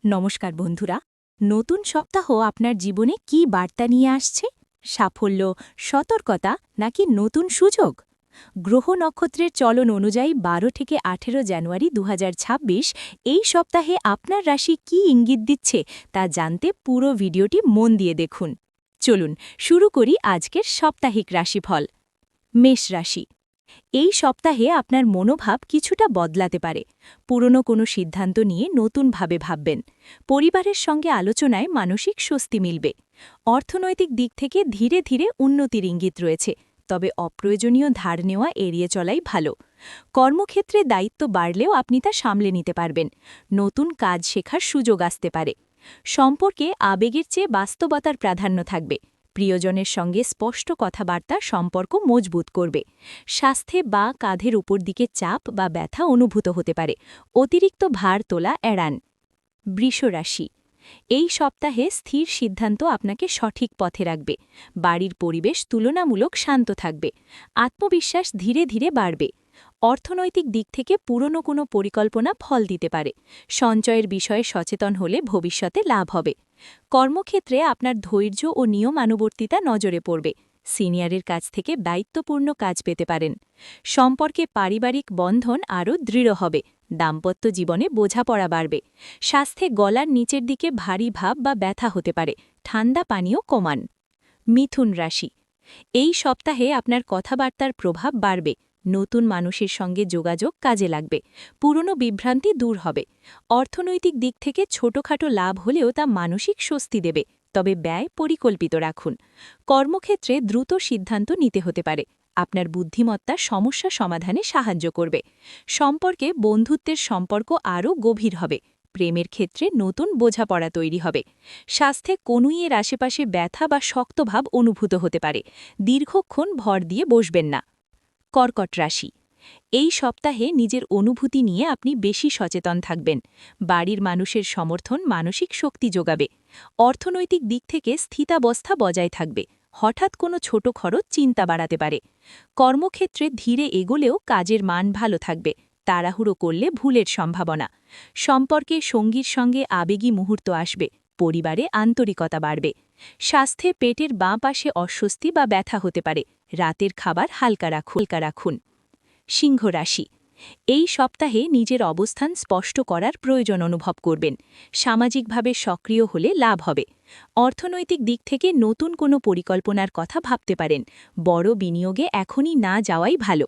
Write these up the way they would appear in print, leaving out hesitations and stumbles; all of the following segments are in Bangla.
নমস্কার বন্ধুরা। নতুন সপ্তাহ আপনার জীবনে কি বার্তা নিয়ে আসছে? সাফল্য, সতর্কতা নাকি নতুন সুযোগ? গ্রহ নক্ষত্রের চলন অনুযায়ী ১২ থেকে ১৮ জানুয়ারি ২০২৬ এই সপ্তাহে আপনার রাশি কি ইঙ্গিত দিচ্ছে তা জানতে পুরো ভিডিওটি মন দিয়ে দেখুন। চলুন শুরু করি আজকের সাপ্তাহিক রাশিফল। মেষ রাশি। এই সপ্তাহে আপনার মনোভাব কিছুটা বদলাতে পারে। পুরনো কোনো সিদ্ধান্ত নিয়ে নতুনভাবে ভাববেন। পরিবারের সঙ্গে আলোচনায় মানসিক স্বস্তি মিলবে। অর্থনৈতিক দিক থেকে ধীরে ধীরে উন্নতির ইঙ্গিত রয়েছে, তবে অপ্রয়োজনীয় ধার নেওয়া এড়িয়ে চলাই ভালো। কর্মক্ষেত্রে দায়িত্ব বাড়লেও আপনি তা সামলে নিতে পারবেন। নতুন কাজ শেখার সুযোগ আসতে পারে। সম্পর্কে আবেগের চেয়ে বাস্তবতার প্রাধান্য থাকবে। প্রিয়জনের সঙ্গে স্পষ্ট কথাবার্তা সম্পর্ক মজবুত করবে। স্বাস্থ্যে বা কাঁধের উপর দিকে চাপ বা ব্যথা অনুভূত হতে পারে। অতিরিক্ত ভার তোলা এড়ান। বৃষ রাশি। এই সপ্তাহে স্থির সিদ্ধান্ত আপনাকে সঠিক পথে রাখবে। বাড়ির পরিবেশ তুলনামূলক শান্ত থাকবে। আত্মবিশ্বাস ধীরে ধীরে বাড়বে। অর্থনৈতিক দিক থেকে পুরনো কোনো পরিকল্পনা ফল দিতে পারে। সঞ্চয়ের বিষয়ে সচেতন হলে ভবিষ্যতে লাভ হবে। কর্মক্ষেত্রে আপনার ধৈর্য ও নিয়মানুবর্তিতা নজরে পড়বে। সিনিয়রের কাছ থেকে দায়িত্বপূর্ণ কাজ পেতে পারেন। সম্পর্কে পারিবারিক বন্ধন আরও দৃঢ় হবে। দাম্পত্য জীবনে বোঝাপড়া বাড়বে। স্বাস্থ্যে গলার নিচের দিকে ভারী ভাব বা ব্যথা হতে পারে। ঠান্ডা পানীয় কমান। মিথুন রাশি। এই সপ্তাহে আপনার কথাবার্তার প্রভাব বাড়বে। নতুন মানুষের সঙ্গে যোগাযোগ কাজে লাগবে। পুরনো বিভ্রান্তি দূর হবে। অর্থনৈতিক দিক থেকে ছোটখাটো লাভ হলেও তা মানসিক স্বস্তি দেবে, তবে ব্যয় পরিকল্পিত রাখুন। কর্মক্ষেত্রে দ্রুত সিদ্ধান্ত নিতে হতে পারে। আপনার বুদ্ধিমত্তা সমস্যা সমাধানে সাহায্য করবে। সম্পর্কে বন্ধুত্বের সম্পর্ক আরও গভীর হবে। প্রেমের ক্ষেত্রে নতুন বোঝাপড়া তৈরি হবে। স্বাস্থ্যে কনুইয়ের আশেপাশে ব্যথা বা শক্তভাব অনুভূত হতে পারে। দীর্ঘক্ষণ ভর দিয়ে বসবেন না। কর্কট রাশি। এই সপ্তাহে নিজের অনুভূতি নিয়ে আপনি বেশি সচেতন থাকবেন। বাড়ির মানুষের সমর্থন মানসিক শক্তি যোগাবে। অর্থনৈতিক দিক থেকে স্থিতাবস্থা বজায় থাকবে। হঠাৎ কোনো ছোট খরচ চিন্তা বাড়াতে পারে। কর্মক্ষেত্রে ধীরে এগোলেও কাজের মান ভালো থাকবে। তাড়াহুড়ো করলে ভুলের সম্ভাবনা। সম্পর্কে সঙ্গীর সঙ্গে আবেগী মুহূর্ত আসবে। পরিবারে আন্তরিকতা বাড়বে। স্বাস্থ্যে পেটের বাঁ পাশে অস্বস্তি বা ব্যথা হতে পারে। রাতের খাবার হালকা রাখুন। সিংহ রাশি। এই সপ্তাহে নিজের অবস্থান স্পষ্ট করার প্রয়োজন অনুভব করবেন। সামাজিকভাবে সক্রিয় হলে লাভ হবে। অর্থনৈতিক দিক থেকে নতুন কোনো পরিকল্পনার কথা ভাবতে পারেন। বড় বিনিয়োগে এখনই না যাওয়াই ভালো।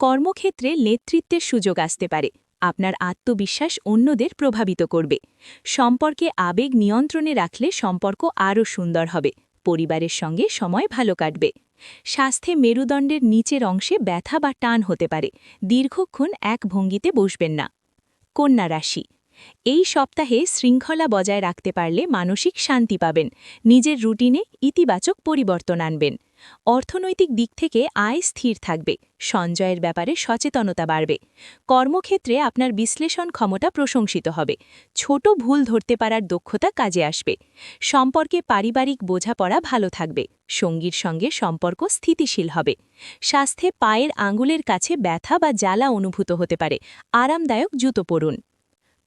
কর্মক্ষেত্রে নেতৃত্বের সুযোগ আসতে পারে। আপনার আত্মবিশ্বাস অন্যদের প্রভাবিত করবে। সম্পর্কে আবেগ নিয়ন্ত্রণে রাখলে সম্পর্ক আরও সুন্দর হবে। পরিবারের সঙ্গে সময় ভালো কাটবে। স্বাস্থ্যে মেরুদণ্ডের নিচের অংশে ব্যথা বা টান হতে পারে। দীর্ঘক্ষণ এক ভঙ্গিতে বসবেন না। কন্যা রাশি। এই সপ্তাহে শৃঙ্খলা বজায় রাখতে পারলে মানসিক শান্তি পাবেন। নিজের রুটিনে ইতিবাচক পরিবর্তন আনবেন। অর্থনৈতিক দিক থেকে আয় স্থির থাকবে। সঞ্চয়ের ব্যাপারে সচেতনতা বাড়বে। কর্মক্ষেত্রে আপনার বিশ্লেষণ ক্ষমতা প্রশংসিত হবে। ছোট ভুল ধরতে পারার দক্ষতা কাজে আসবে। সম্পর্কে পারিবারিক বোঝাপড়া ভালো থাকবে। সঙ্গীর সঙ্গে সম্পর্ক স্থিতিশীল হবে। স্বাস্থ্যে পায়ের আঙুলের কাছে ব্যথা বা জ্বালা অনুভূত হতে পারে। আরামদায়ক জুতো পরুন।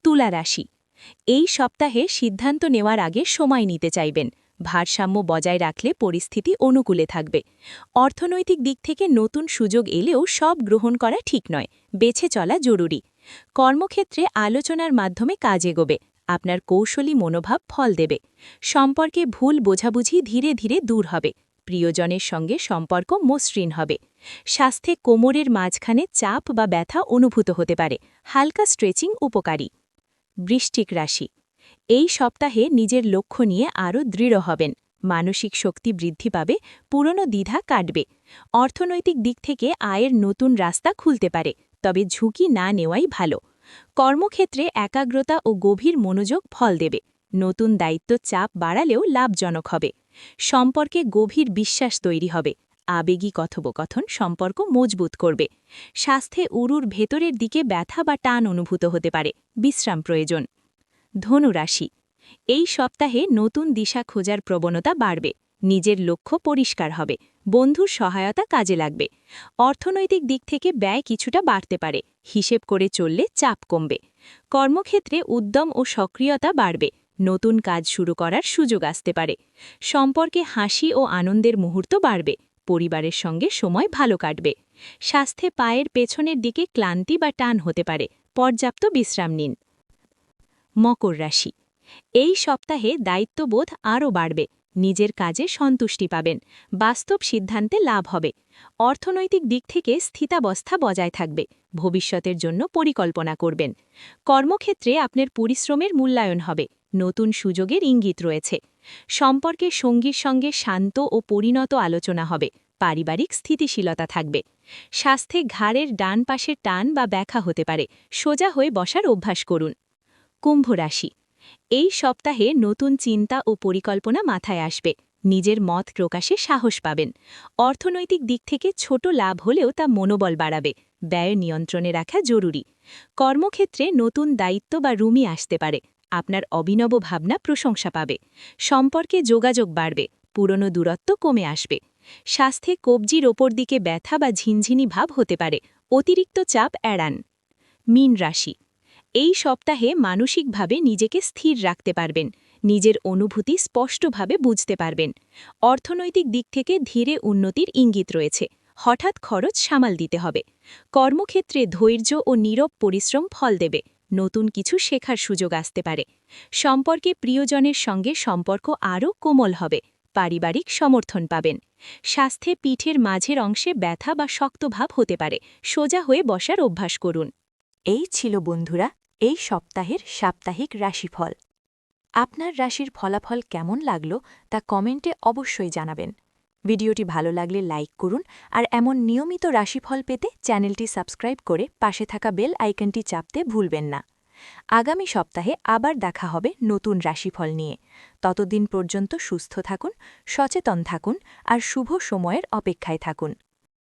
তুলা রাশি। এই সপ্তাহে সিদ্ধান্ত নেওয়ার আগে সময় নিতে চাইবেন। ভারসাম্য বজায় রাখলে পরিস্থিতি অনুকূলে থাকবে। অর্থনৈতিক দিক থেকে নতুন সুযোগ এলেও সব গ্রহণ করা ঠিক নয়। বেছে চলা জরুরি। কর্মক্ষেত্রে আলোচনার মাধ্যমে কাজ এগোবে। আপনার কৌশলী মনোভাব ফল দেবে। সম্পর্কে ভুল বোঝাবুঝি ধীরে ধীরে দূর হবে। প্রিয়জনের সঙ্গে সম্পর্ক মসৃণ হবে। স্বাস্থ্যে কোমরের মাঝখানে চাপ বা ব্যথা অনুভূত হতে পারে। হালকা স্ট্রেচিং উপকারী। বৃশ্চিক রাশি। এই সপ্তাহে নিজের লক্ষ্য নিয়ে আরও দৃঢ় হবেন। মানসিক শক্তি বৃদ্ধি পাবে। পুরনো দ্বিধা কাটবে। অর্থনৈতিক দিক থেকে আয়ের নতুন রাস্তা খুলতে পারে, তবে ঝুঁকি না নেওয়াই ভালো। কর্মক্ষেত্রে একাগ্রতা ও গভীর মনোযোগ ফল দেবে। নতুন দায়িত্ব চাপ বাড়ালেও লাভজনক হবে। সম্পর্কে গভীর বিশ্বাস তৈরি হবে। আবেগী কথোপকথন সম্পর্ক মজবুত করবে। স্বাস্থ্যে উরুর ভেতরের দিকে ব্যথা বা টান অনুভূত হতে পারে। বিশ্রাম প্রয়োজন। ধনু রাশি। এই সপ্তাহে নতুন দিশা খোঁজার প্রবণতা বাড়বে। নিজের লক্ষ্য পরিষ্কার হবে। বন্ধুর সহায়তা কাজে লাগবে। অর্থনৈতিক দিক থেকে ব্যয় কিছুটা বাড়তে পারে। হিসেব করে চললে চাপ কমবে। কর্মক্ষেত্রে উদ্যম ও সক্রিয়তা বাড়বে, নতুন কাজ শুরু করার সুযোগ আসতে পারে। সম্পর্কে হাসি ও আনন্দের মুহূর্ত বাড়বে, পরিবারের সঙ্গে সময় ভালো কাটবে। স্বাস্থ্যে পায়ের পেছনের দিকে ক্লান্তি বা টান হতে পারে, পর্যাপ্ত বিশ্রাম নিন। মকর রাশি, এই সপ্তাহে দায়িত্ববোধ আরও বাড়বে, নিজের কাজে সন্তুষ্টি পাবেন, বাস্তব সিদ্ধান্তে লাভ হবে। অর্থনৈতিক দিক থেকে স্থিতাবস্থা বজায় থাকবে, ভবিষ্যতের জন্য পরিকল্পনা করবেন। কর্মক্ষেত্রে আপনার পরিশ্রমের মূল্যায়ন হবে, নতুন সুযোগের ইঙ্গিত রয়েছে। সম্পর্কে সঙ্গীর সঙ্গে শান্ত ও পরিণত আলোচনা হবে, পারিবারিক স্থিতিশীলতা থাকবে। স্বাস্থ্যে ঘাড়ের ডান পাশের টান বা ব্যাথা হতে পারে, সোজা হয়ে বসার অভ্যাস করুন। কুম্ভ রাশি, এই সপ্তাহে নতুন চিন্তা ও পরিকল্পনা মাথায় আসবে, নিজের মত প্রকাশে সাহস পাবেন। অর্থনৈতিক দিক থেকে ছোট লাভ হলেও তা মনোবল বাড়াবে, ব্যয় নিয়ন্ত্রণে রাখা জরুরি। কর্মক্ষেত্রে নতুন দায়িত্ব বা রুমি আসতে পারে, আপনার অভিনব ভাবনা প্রশংসা পাবে। সম্পর্কে যোগাযোগ বাড়বে, পুরনো দূরত্ব কমে আসবে। স্বাস্থ্যে কবজির ওপর দিকে ব্যথা বা ঝিনঝিনি ভাব হতে পারে, অতিরিক্ত চাপ এড়ান। মীন রাশি, এই সপ্তাহে মানসিকভাবে নিজেকে স্থির রাখতে পারবেন, নিজের অনুভূতি স্পষ্টভাবে বুঝতে পারবেন। অর্থনৈতিক দিক থেকে ধীরে উন্নতির ইঙ্গিত রয়েছে, হঠাৎ খরচ সামাল দিতে হবে। কর্মক্ষেত্রে ধৈর্য ও নীরব পরিশ্রম ফল দেবে, নতুন কিছু শেখার সুযোগ আসতে পারে। সম্পর্কে প্রিয়জনের সঙ্গে সম্পর্ক আরও কোমল হবে, পারিবারিক সমর্থন পাবেন। স্বাস্থ্যে পিঠের মাঝের অংশে ব্যথা বা শক্তভাব হতে পারে, সোজা হয়ে বসার অভ্যাস করুন। এই ছিল বন্ধুরা এই সপ্তাহের সাপ্তাহিক রাশিফল। আপনার রাশির ফলাফল কেমন লাগলো তা কমেন্টে অবশ্যই জানাবেন। ভিডিওটি ভালো লাগলে লাইক করুন, আর এমন নিয়মিত রাশিফল পেতে চ্যানেলটি সাবস্ক্রাইব করে পাশে থাকা বেল আইকনটি চাপতে ভুলবেন না। আগামী সপ্তাহে আবার দেখা হবে নতুন রাশিফল নিয়ে। ততদিন পর্যন্ত সুস্থ থাকুন, সচেতন থাকুন আর শুভ সময়ের অপেক্ষায় থাকুন।